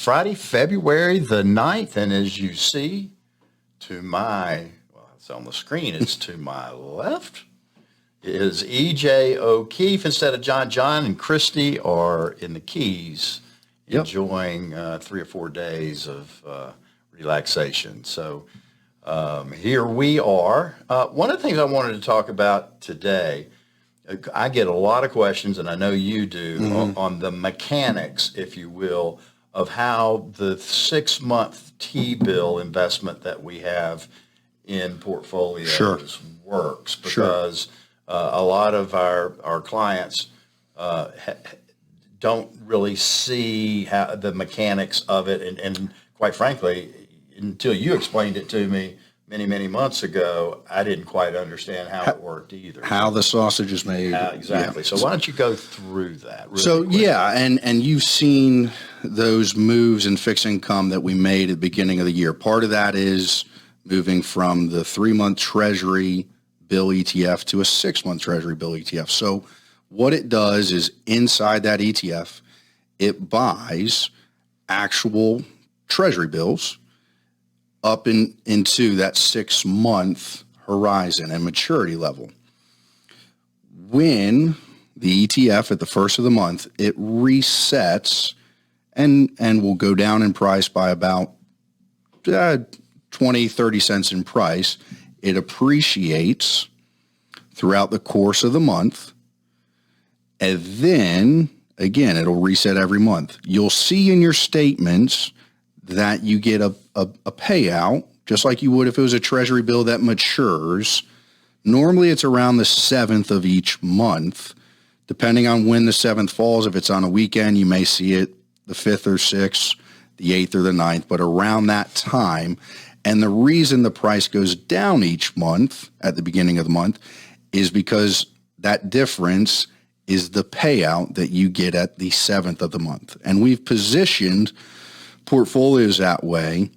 Friday, February the 9th. And as you see it's on the screen, it's to my left, is E.J. O'Keefe instead of John. John and Christy are in the Keys enjoying 3 or 4 days of relaxation. So here we are. One of the things I wanted to talk about today, I get a lot of questions, and I know you do, on the mechanics, if you will, of how the 6-month T-bill investment that we have in portfolios works. Because a lot of our clients don't really see how the mechanics of it, and quite frankly, until you explained it to me many months ago, I didn't quite understand how it worked either. How the sausage is made. Exactly. Yeah. So why don't you go through that? Really and you've seen those moves in fixed income that we made at the beginning of the year. Part of that is moving from the 3-month Treasury bill ETF to a 6-month Treasury bill ETF. So what it does is inside that ETF, it buys actual Treasury bills up into that 6-month horizon and maturity level. When the ETF at the first of the month, it resets and will go down in price by about 20, 30 cents in price. It appreciates throughout the course of the month. And then, again, it'll reset every month. You'll see in your statements that you get a payout, just like you would if it was a Treasury bill that matures. Normally, it's around the 7th of each month. Depending on when the 7th falls, if it's on a weekend, you may see it the 5th or 6th, the 8th or the 9th, but around that time. And the reason the price goes down each month at the beginning of the month is because that difference is the payout that you get at the 7th of the month. And we've positioned portfolios that way.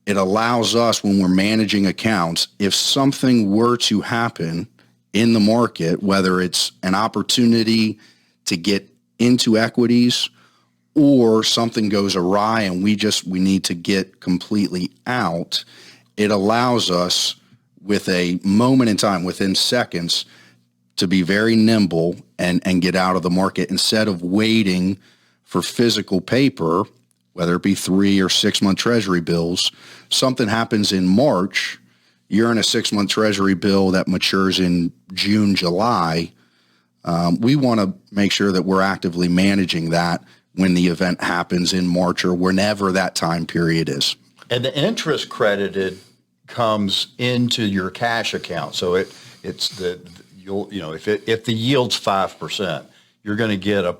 It allows us, when we're managing accounts, if something were to happen in the market, whether it's an opportunity to get into equities or something goes awry and we need to get completely out, it allows us with a moment in time, within seconds, to be very nimble and get out of the market instead of waiting for physical paper, whether it be 3 or 6-month Treasury bills. Something happens in March, you're in a 6-month Treasury bill that matures in June, July. We want to make sure that we're actively managing that when the event happens in March or whenever that time period is. And the interest credited comes into your cash account. So if the yield's 5%, you're going to get a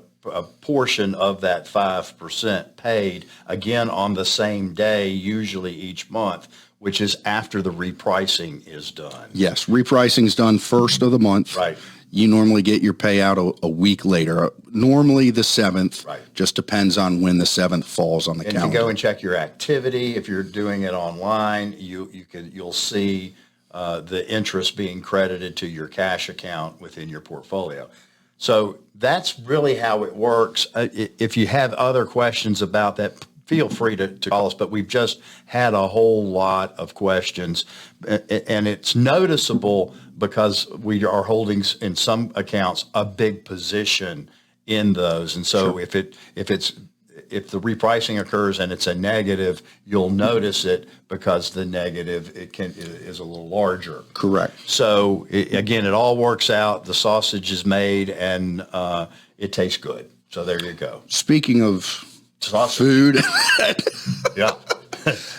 portion of that 5% paid again on the same day, usually each month, which is after the repricing is done. Yes, repricing is done first of the month. Right. You normally get your payout a week later, normally the 7th. Right. Just depends on when the 7th falls on the calendar. And you go and check your activity. If you're doing it online, you'll see the interest being credited to your cash account within your portfolio. So that's really how it works. If you have other questions about that, feel free to call us, but we've just had a whole lot of questions, and it's noticeable because we are holding, in some accounts, a big position in those. And so if the repricing occurs and it's a negative, you'll notice it because the negative is a little larger. Correct. So again, it all works out. The sausage is made and it tastes good. So there you go. Speaking of sausage. Food, yeah,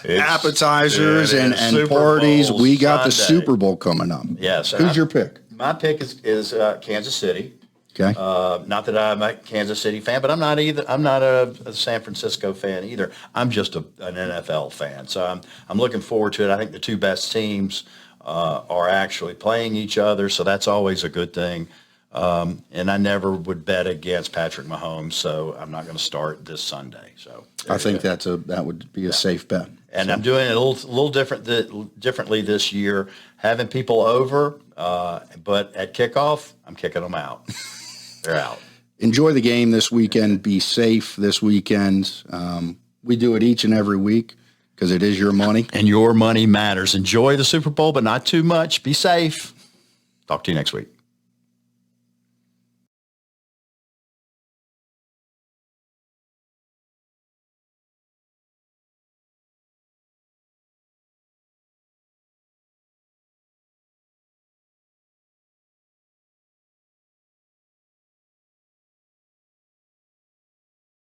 appetizers and parties, we got the Super Bowl coming up. Yes. Who's your pick? My pick is Kansas City. Okay. Not that I'm a Kansas City fan, but I'm not either. I'm not a San Francisco fan either. I'm just an NFL fan. So I'm looking forward to it. I think the two best teams are actually playing each other, so that's always a good thing. And I never would bet against Patrick Mahomes, so I'm not going to start this Sunday. So I think that would be a safe bet. And I'm doing it a little differently this year, having people over, but at kickoff, I'm kicking them out. They're out. Enjoy the game this weekend. Be safe this weekend. We do it each and every week because it is your money. And your money matters. Enjoy the Super Bowl, but not too much. Be safe. Talk to you next week.